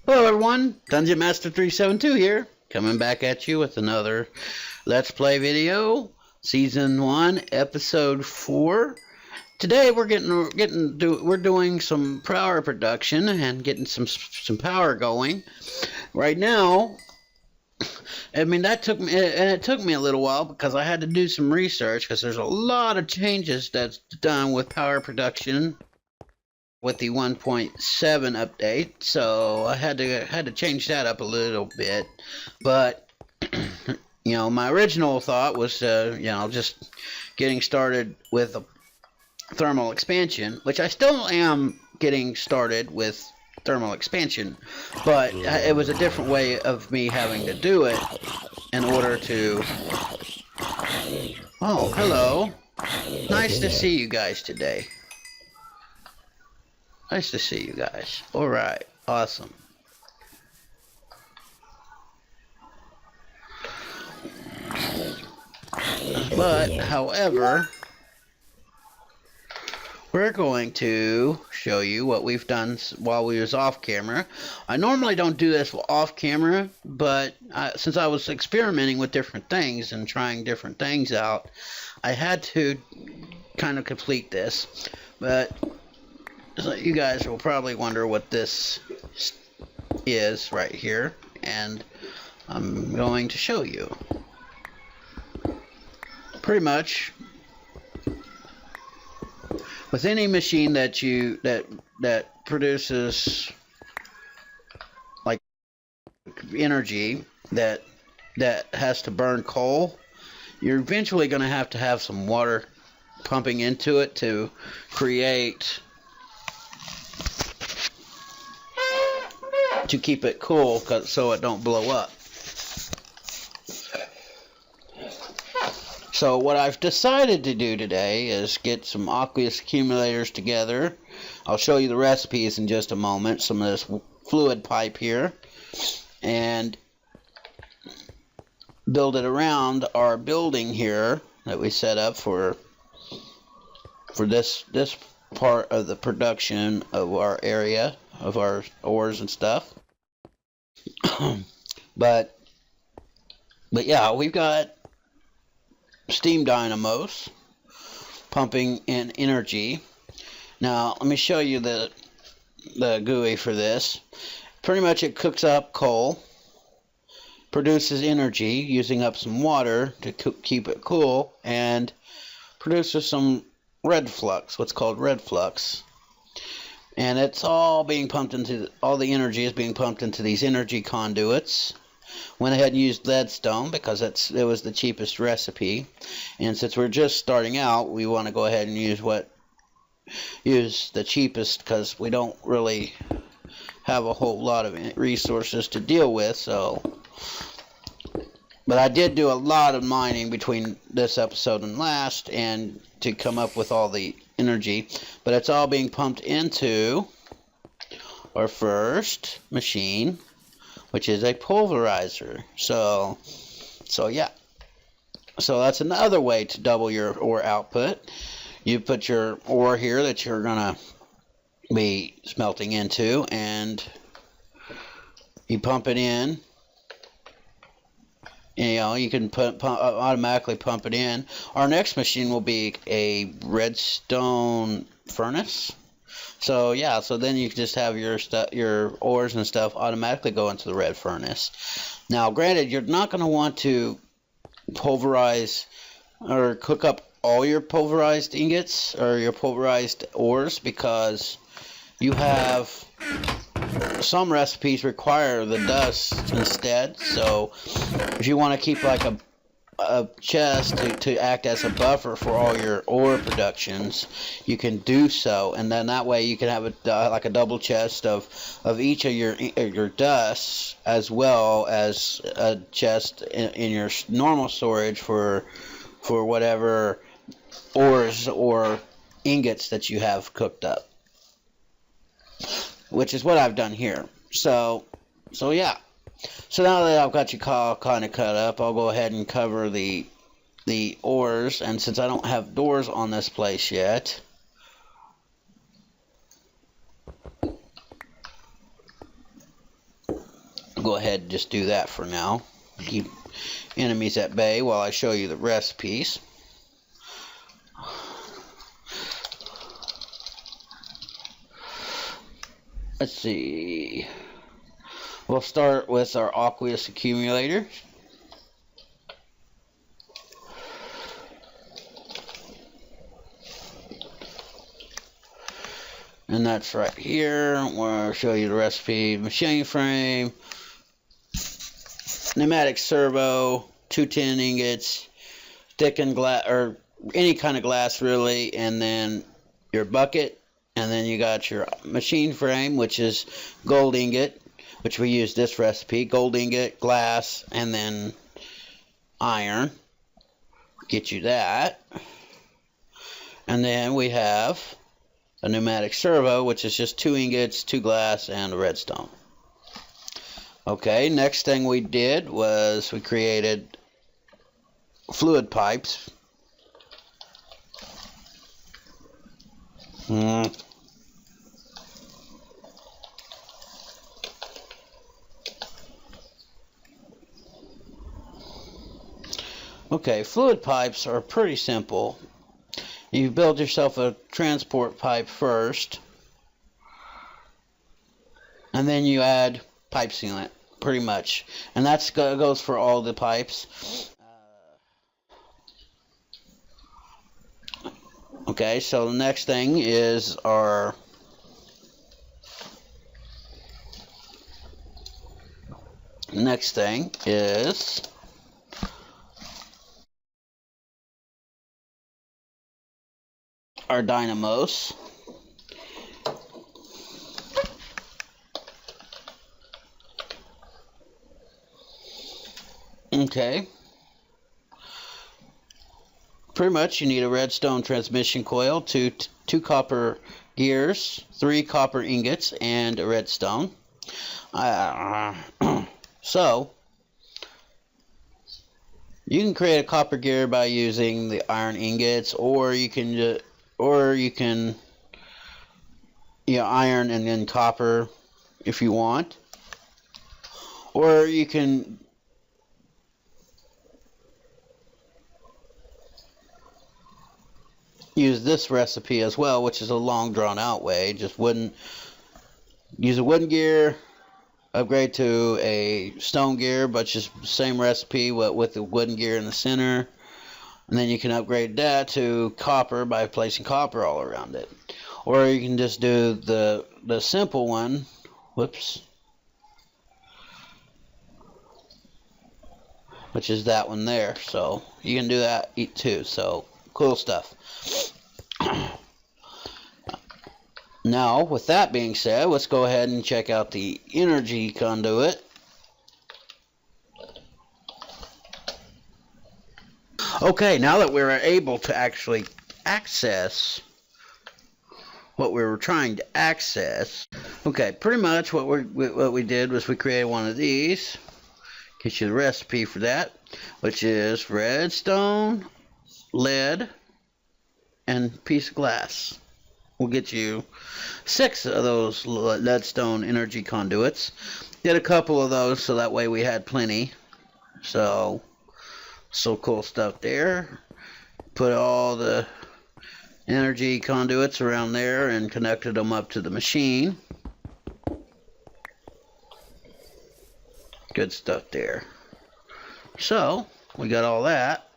Hello everyone, Dungeon Master 372 here, coming back at you with another Let's Play video, Season 1, Episode 4. Today we're we're doing some power production and getting some power going. Right now, I mean it took me a little while because I had to do some research because there's a lot of changes that's done with power production with the 1.7 update, so I had to change that up a little bit. But my original thought was just getting started with a thermal expansion, which I still am getting started with thermal expansion, but it was a different way of me having to do it in order to. Oh, hello. Nice to see you guys today. Nice to see you guys. Alright, awesome. But, however, we're going to show you what we've done while we was off camera. I normally don't do this off camera, but since I was experimenting with different things and trying different things out, I had to kind of complete this. But so you guys will probably wonder what this is right here, and I'm going to show you. Pretty much, with any machine that produces like energy that has to burn coal, you're eventually going to have some water pumping into it to create. To keep it cool, so it don't blow up. So what I've decided to do today is get some aqueous accumulators together. I'll show you the recipes in just a moment. Some of this fluid pipe here, and build it around our building here that we set up for this part of the production of our area, of our ores and stuff. but yeah, we've got steam dynamos pumping in energy. Now let me show you the GUI for this. Pretty much it cooks up coal, produces energy using up some water to keep it cool, and produces some red flux, what's called red flux. And it's all being pumped into, all the energy is being pumped into these energy conduits. Went ahead and used leadstone because it was the cheapest recipe. And since we're just starting out, we want to go ahead and use the cheapest because we don't really have a whole lot of resources to deal with. But I did do a lot of mining between this episode and last, and to come up with all the energy, but it's all being pumped into our first machine, which is a pulverizer. So yeah, so that's another way to double your ore output. You put your ore here that you're gonna be smelting into, and you pump it in. You can automatically pump it in. Our next machine will be a redstone furnace. So yeah, so then you can just have your ores and stuff automatically go into the red furnace. Now, granted, you're not going to want to pulverize or cook up all your pulverized ingots or your pulverized ores, because you have some recipes require the dust instead. So if you want to keep like a chest to act as a buffer for all your ore productions, you can do so, and then that way you can have like a double chest of each of your dusts, as well as a chest in your normal storage for whatever ores or ingots that you have cooked up, which is what I've done here. So yeah. So now that I've got you kind of cut up, I'll go ahead and cover the ores. And since I don't have doors on this place yet, go ahead and just do that for now. Keep enemies at bay while I show you the recipes. Let's see. We'll start with our aqueous accumulator. And that's right here. I'll show you the recipe. Machine frame, pneumatic servo, 2 tin ingots, thickened glass, or any kind of glass really, and then your bucket, and then you got your machine frame, which is gold ingot, which we use this recipe, gold ingot, glass, and then iron. Get you that. And then we have a pneumatic servo, which is just 2 ingots, 2 glass, and a redstone. Okay, next thing we did was we created fluid pipes. Okay, fluid pipes are pretty simple. You build yourself a transport pipe first, and then you add pipe sealant, pretty much. And that goes for all the pipes. Okay, so the next thing is our our dynamos. Okay. Pretty much you need a redstone transmission coil, two copper gears, 3 copper ingots, and a redstone. So you can create a copper gear by using the iron ingots, or you can iron and then copper if you want, or you can use this recipe as well, which is a long drawn out way. Just use a wooden gear, upgrade to a stone gear, but just same recipe with the wooden gear in the center, and then you can upgrade that to copper by placing copper all around it. Or you can just do the simple one, which is that one there. So you can do that too. So cool stuff. Now, with that being said, let's go ahead and check out the energy conduit. Okay, now that we're able to actually access what we were trying to access, okay, pretty much what we did was we created one of these. Get you the recipe for that, which is redstone, lead, and piece of glass. We'll get you 6 of those leadstone energy conduits. Did a couple of those so that way we had plenty. So cool stuff there. Put all the energy conduits around there and connected them up to the machine. Good stuff there. So we got all that.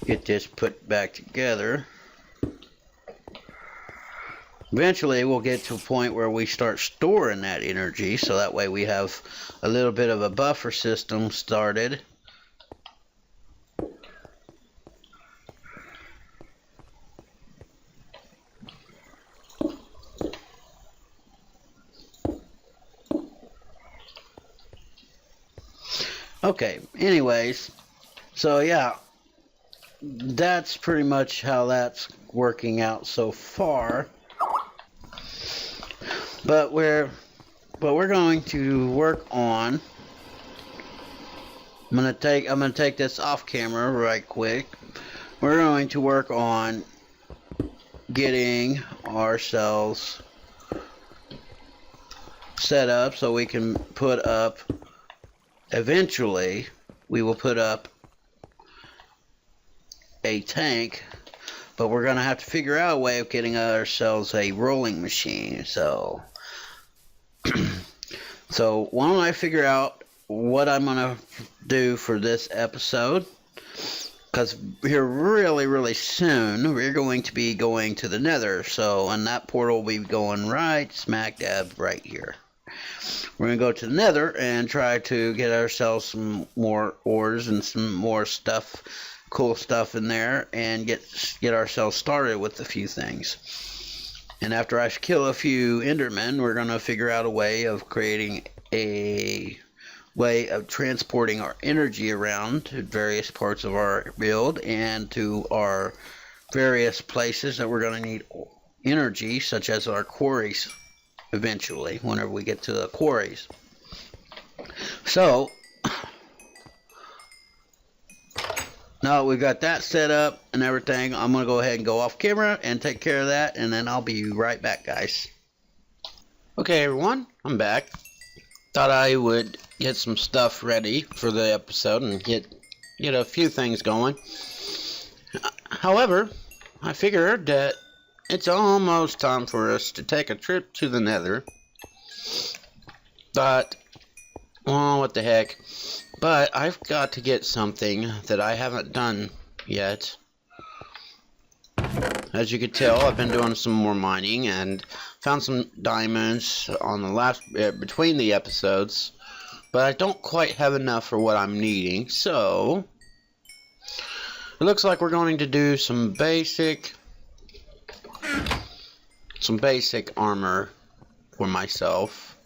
Get this put back together. Eventually we'll get to a point where we start storing that energy, so that way we have a little bit of a buffer system started. Okay, anyways, so yeah, that's pretty much how that's working out so far. But we're going to work on. I'm gonna take this off camera right quick. We're going to work on getting ourselves set up so we can put up. Eventually, we will put up a tank, but we're gonna have to figure out a way of getting ourselves a rolling machine. So why don't I figure out what I'm gonna do for this episode? Because here really soon we're going to be going to the Nether. So, and that portal will be going right smack dab right here. We're going to go to the Nether and try to get ourselves some more ores and some more stuff, cool stuff in there, and get ourselves started with a few things. And after I kill a few Endermen, we're going to figure out a way of creating a way of transporting our energy around to various parts of our build and to our various places that we're going to need energy, such as our quarries eventually, whenever we get to the quarries. So, now that we've got that set up and everything, I'm going to go ahead and go off camera and take care of that, and then I'll be right back, guys. Okay, everyone, I'm back. Thought I would get some stuff ready for the episode and get a few things going. However, I figured that it's almost time for us to take a trip to the Nether. But, well, what the heck. But I've got to get something that I haven't done yet. As you can tell, I've been doing some more mining and found some diamonds on the last between the episodes, but I don't quite have enough for what I'm needing. So it looks like we're going to do some basic armor for myself.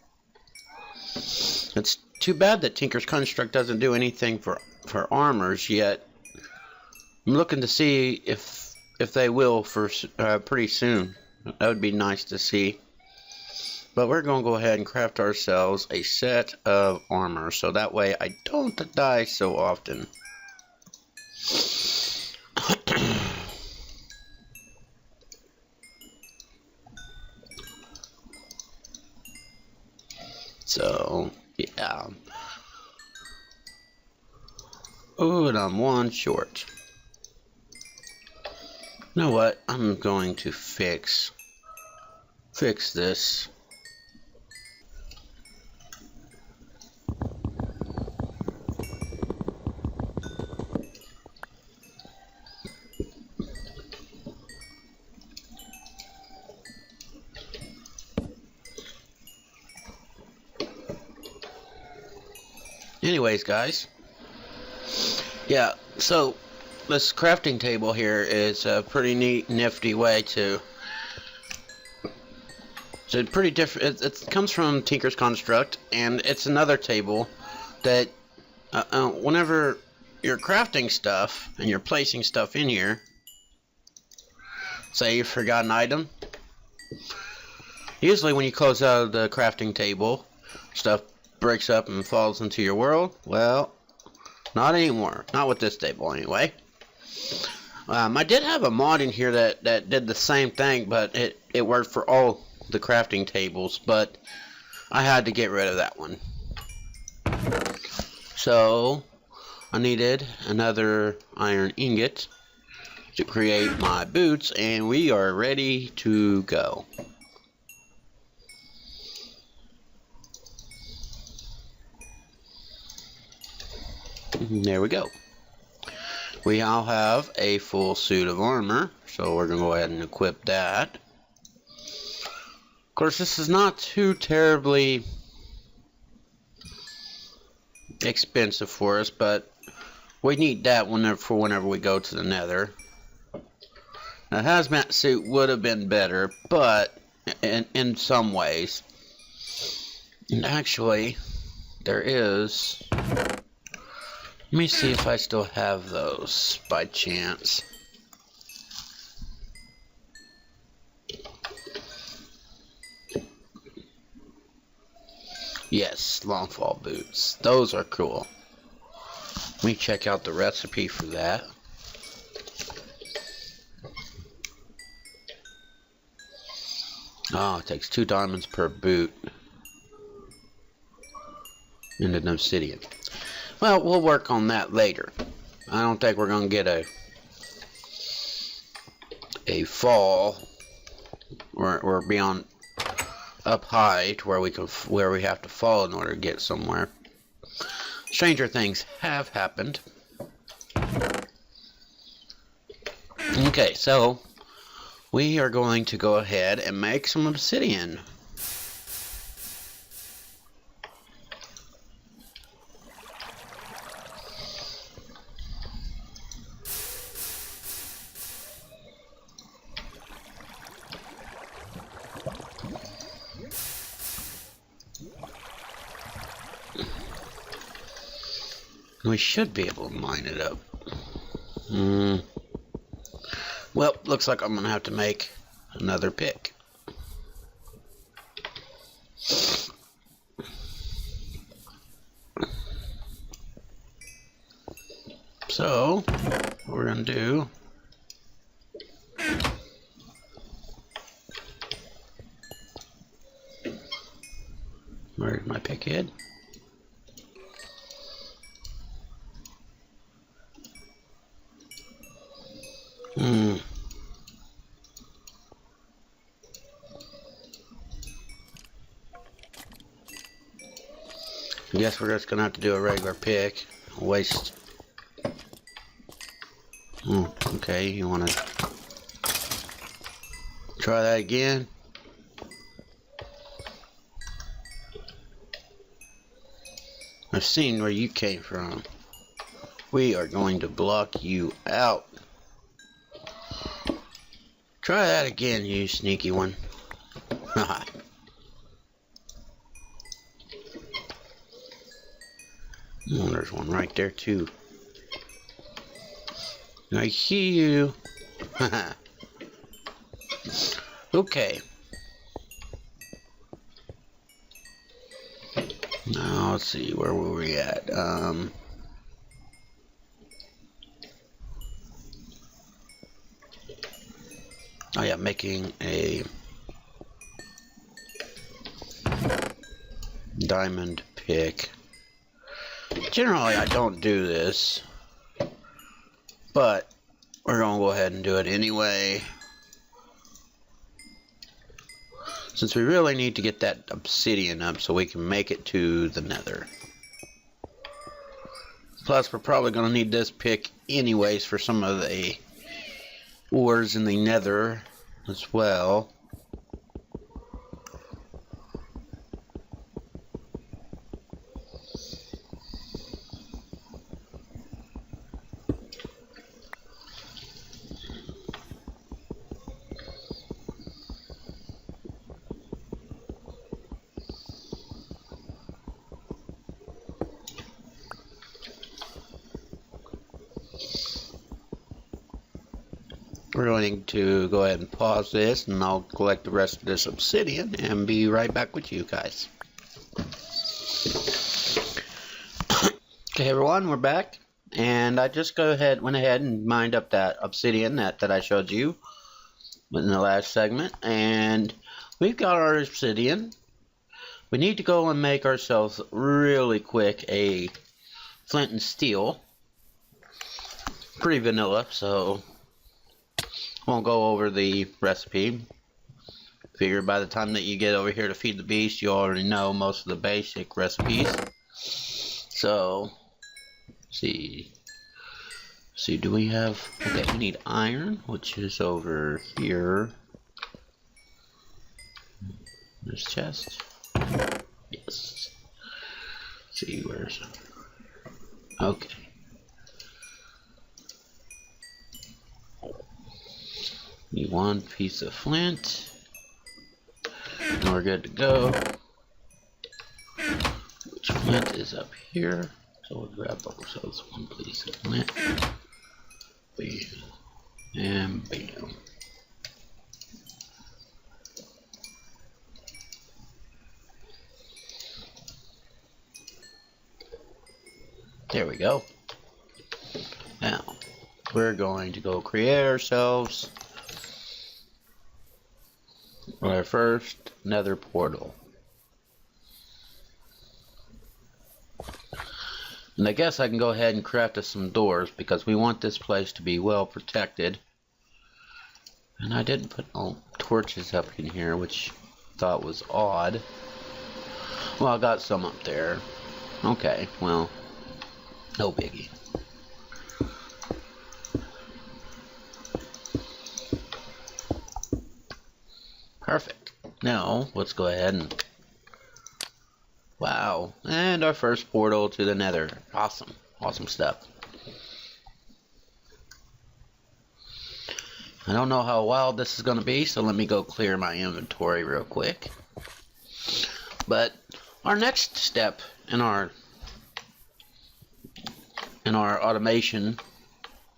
It's too bad that Tinker's Construct doesn't do anything for armors yet. I'm looking to see if they will for pretty soon. That would be nice to see. But we're going to go ahead and craft ourselves a set of armor, so that way I don't die so often. So, yeah. Oh, and I'm one short. You know what? I'm going to fix this. Anyways, guys. Yeah, so this crafting table here is a pretty neat, nifty way to. It's pretty different. It comes from Tinker's Construct, and it's another table that whenever you're crafting stuff and you're placing stuff in here, say you forgot an item. Usually, when you close out of the crafting table, stuff breaks up and falls into your world. Well, not anymore. Not with this table, anyway. I did have a mod in here that did the same thing, but it worked for all the crafting tables, but I had to get rid of that one. So, I needed another iron ingot to create my boots, and we are ready to go. There we go. We now have a full suit of armor, so we're going to go ahead and equip that. Of course, this is not too terribly expensive for us, but we need that whenever we go to the Nether. A hazmat suit would have been better, but in some ways. And actually, there is. Let me see if I still have those by chance. Yes, longfall boots. Those are cool. Let me check out the recipe for that. Oh, it takes 2 diamonds per boot. And an obsidian. Well, we'll work on that later. I don't think we're going to get a fall or beyond up high to where we have to fall in order to get somewhere. Stranger things have happened. Okay, so we are going to go ahead and make some obsidian. We should be able to mine it up. Well, looks like I'm going to have to make another pick. So, what we're going to do... Where's my pick head? I guess we're just gonna have to do a regular pick. Waste. Okay, you wanna try that again? I've seen where you came from. We are going to block you out. Try that again, you sneaky one. Haha. Oh, there's one right there too. I see you. Okay. Now let's see, where were we at? Oh yeah, making a diamond pick. Generally, I don't do this, but we're going to go ahead and do it anyway. Since we really need to get that obsidian up so we can make it to the Nether. Plus, we're probably going to need this pick anyways for some of the ores in the Nether as well. We're going to go ahead and pause this, and I'll collect the rest of this obsidian and be right back with you guys. Okay, everyone, we're back, and I just went ahead and mined up that obsidian that I showed you in the last segment, and we've got our obsidian. We need to go and make ourselves really quick a flint and steel. Pretty vanilla, so won't go over the recipe. Figure by the time that you get over here to feed the beast, you already know most of the basic recipes. So, see, do we have, okay, we need iron, which is over here. This chest. Yes. Let's see, where's, okay. Need 1 piece of flint, and we're good to go. Which flint is up here, so we'll grab ourselves 1 piece of flint. Bam, and bam. There we go. Now, we're going to go create ourselves our first nether portal. And I guess I can go ahead and craft us some doors because we want this place to be well protected. And I didn't put no torches up in here, which I thought was odd. Well, I got some up there. Okay, well, no biggie. Perfect. Now, let's go ahead and... Wow. And our first portal to the Nether. Awesome. Awesome stuff. I don't know how wild this is going to be, so let me go clear my inventory real quick. But our next step in our automation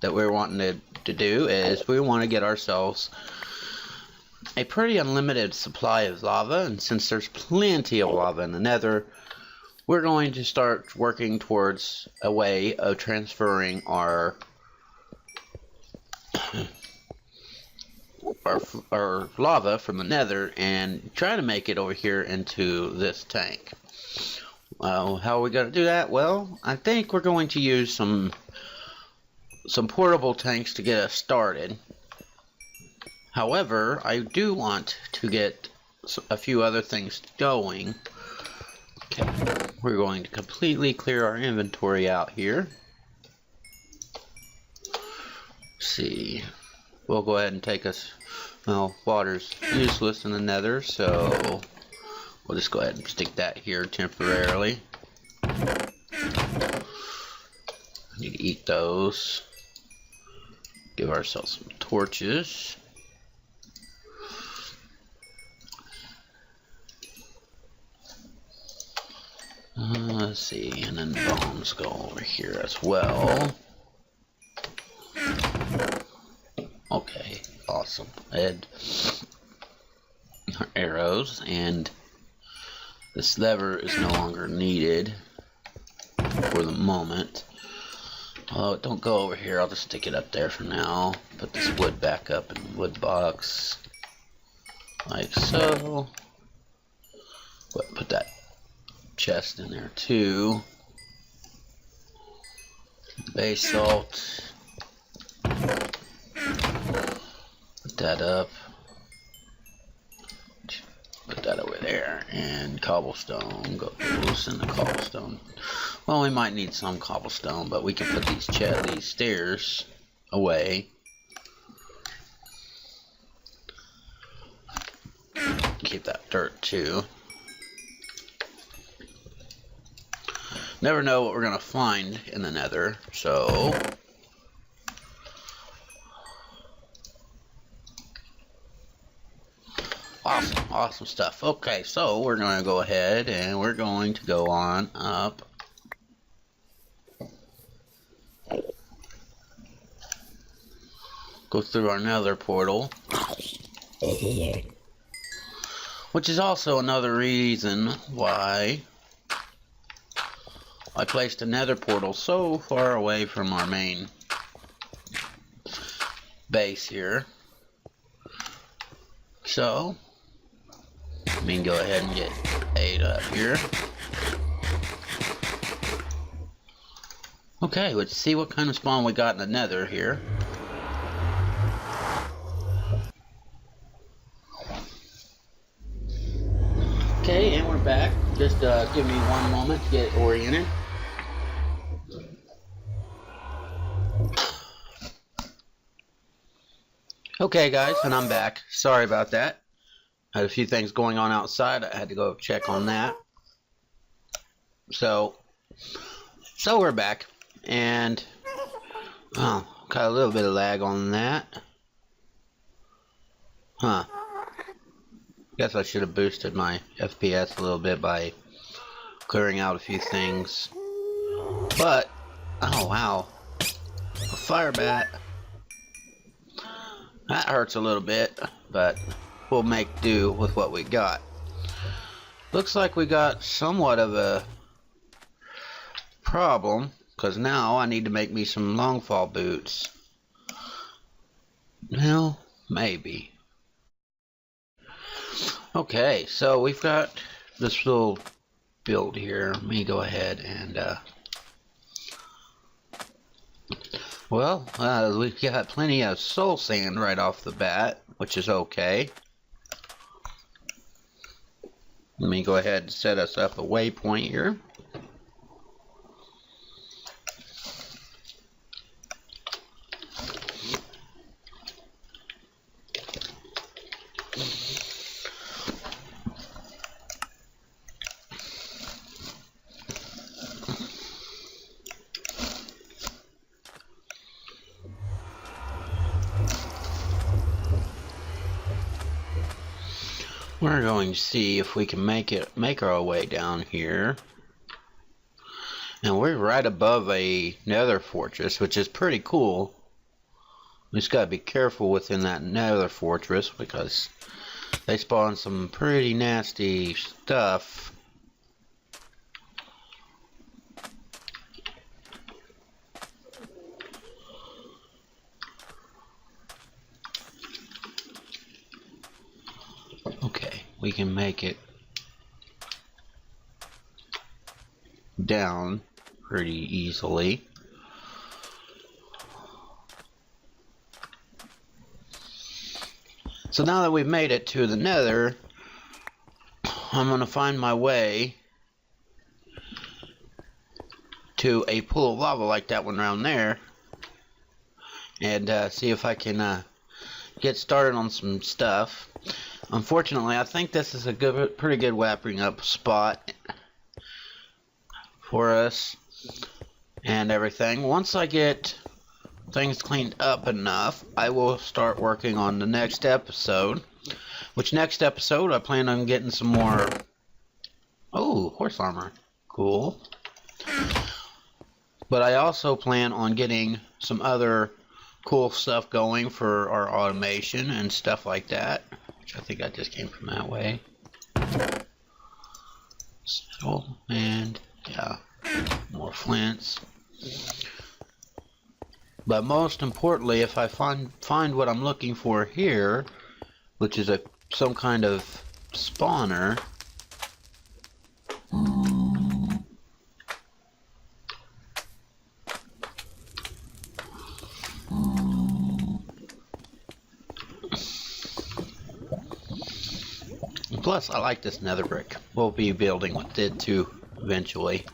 that we're wanting to do is we want to get ourselves a pretty unlimited supply of lava, and since there's plenty of lava in the Nether, we're going to start working towards a way of transferring our lava from the Nether and try to make it over here into this tank. How are we going to do that? Well, I think we're going to use some portable tanks to get us started. However, I do want to get a few other things going. Okay, we're going to completely clear our inventory out here. Let's see, we'll go ahead and take us, well, water's useless in the Nether, so we'll just go ahead and stick that here temporarily. Need to eat those. Give ourselves some torches. Let's see, and then bones go over here as well. Okay, awesome. Add our arrows, and this lever is no longer needed for the moment. Oh, don't go over here. I'll just stick it up there for now. Put this wood back up in the wood box, like so. Put that chest in there too. Basalt. Put that up. Put that over there. And cobblestone goes in the cobblestone. Well, we might need some cobblestone, but we can put these stairs away. Keep that dirt too. Never know what we're going to find in the Nether, so... Awesome, awesome stuff. Okay, so we're going to go ahead and we're going to go on up. Go through our Nether portal. Which is also another reason why I placed a Nether portal so far away from our main base here. So, let me go ahead and get 8 up here. Okay, let's see what kind of spawn we got in the Nether here. Okay, and we're back. Just give me one moment to get oriented. Okay guys, and I'm back. Sorry about that. I had a few things going on outside. I had to go check on that. So we're back, and got a little bit of lag on that. Guess I should have boosted my FPS a little bit by clearing out a few things. But oh wow, a fire bat. That hurts a little bit, but we'll make do with what we got. Looks like we got somewhat of a problem, because now I need to make me some long fall boots. Well, maybe. Okay, so we've got this little build here. Let me go ahead and we've got plenty of soul sand right off the bat, which is okay. Let me go ahead and set us up a waypoint here. We're going to see if we can make our way down here. And we're right above a nether fortress, which is pretty cool. We just gotta be careful within that nether fortress because they spawn some pretty nasty stuff. Okay, we can make it down pretty easily. So now that we've made it to the nether, I'm going to find my way to a pool of lava like that one around there and see if I can get started on some stuff. Unfortunately, I think this is a pretty good wrapping up spot for us and everything. Once I get things cleaned up enough, I will start working on the next episode. Which next episode I plan on getting some more... Oh, horse armor. Cool. But I also plan on getting some other cool stuff going for our automation and stuff like that. Which I think that just came from that way. So, and yeah, more flints. But most importantly, if I find what I'm looking for here, which is some kind of spawner, plus I like this nether brick. We'll be building with it too eventually.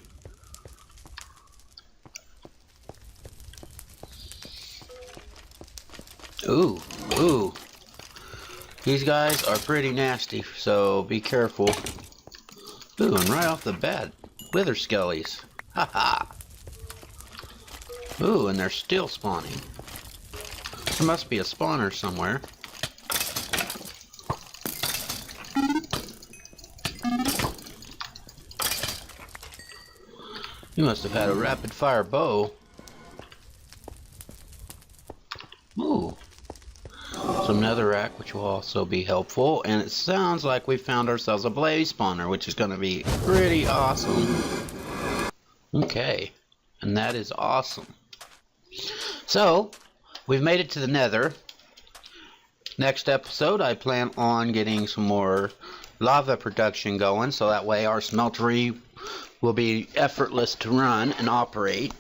Ooh, ooh. These guys are pretty nasty, so be careful. Ooh, and right off the bat, wither skellies. Haha. Ooh, and they're still spawning. There must be a spawner somewhere. You must have had a rapid fire bow. Ooh. Some netherrack, which will also be helpful. And it sounds like we found ourselves a blaze spawner, which is going to be pretty awesome. Okay. And that is awesome. So, we've made it to the nether. Next episode, I plan on getting some more lava production going, so that way our smeltery will be effortless to run and operate,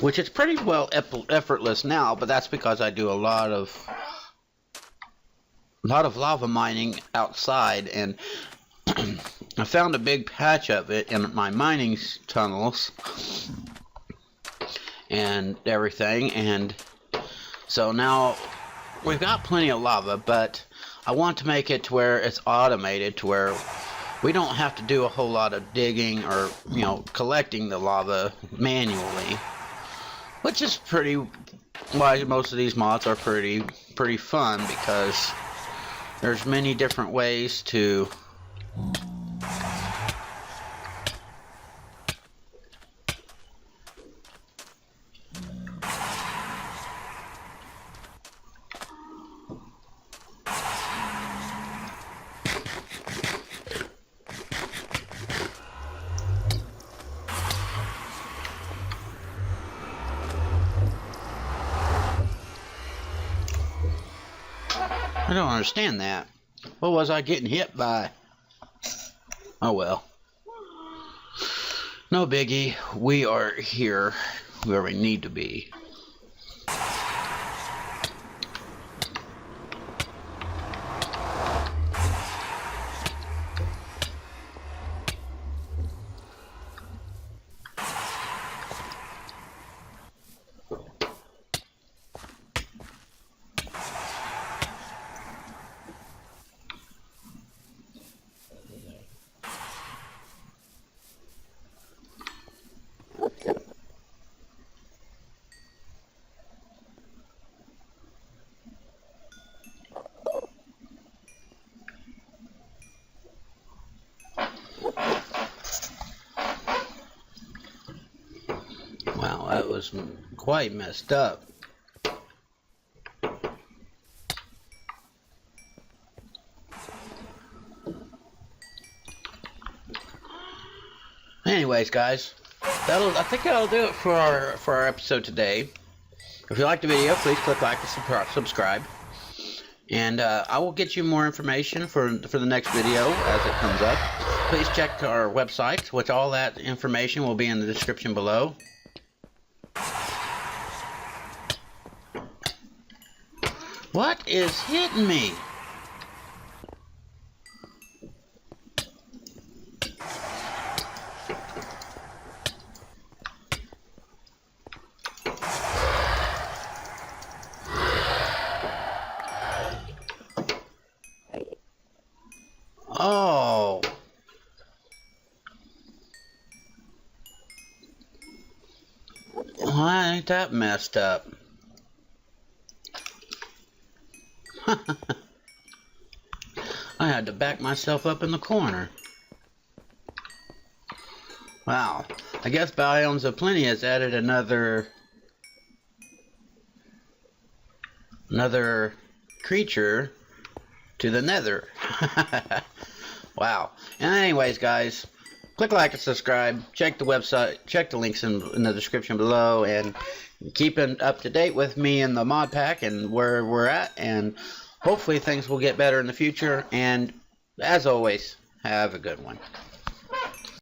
which is pretty well effortless now, but that's because I do a lot of lava mining outside, and I found a big patch of it in my mining tunnels and everything, and so now we've got plenty of lava, but I want to make it to where it's automated, to where we don't have to do a whole lot of digging or, you know, collecting the lava manually, which is pretty why most of these mods are pretty fun, because there's many different ways to I don't understand that. What was I getting hit by? Oh well. No biggie. We are here where we need to be. Wow, that was quite messed up. Anyways, guys, I think that'll do it for our episode today. If you liked the video, please click like and subscribe. And I will get you more information for the next video as it comes up. Please check our website, which all that information will be in the description below. What is hitting me? Oh. Why ain't that messed up? I had to back myself up in the corner. Wow. I guess Biomes of Plenty has added another creature to the Nether. Wow. And anyways, guys, click like and subscribe. Check the website. Check the links in the description below, and keep up to date with me in the mod pack and where we're at. And hopefully things will get better in the future. And as always, have a good one.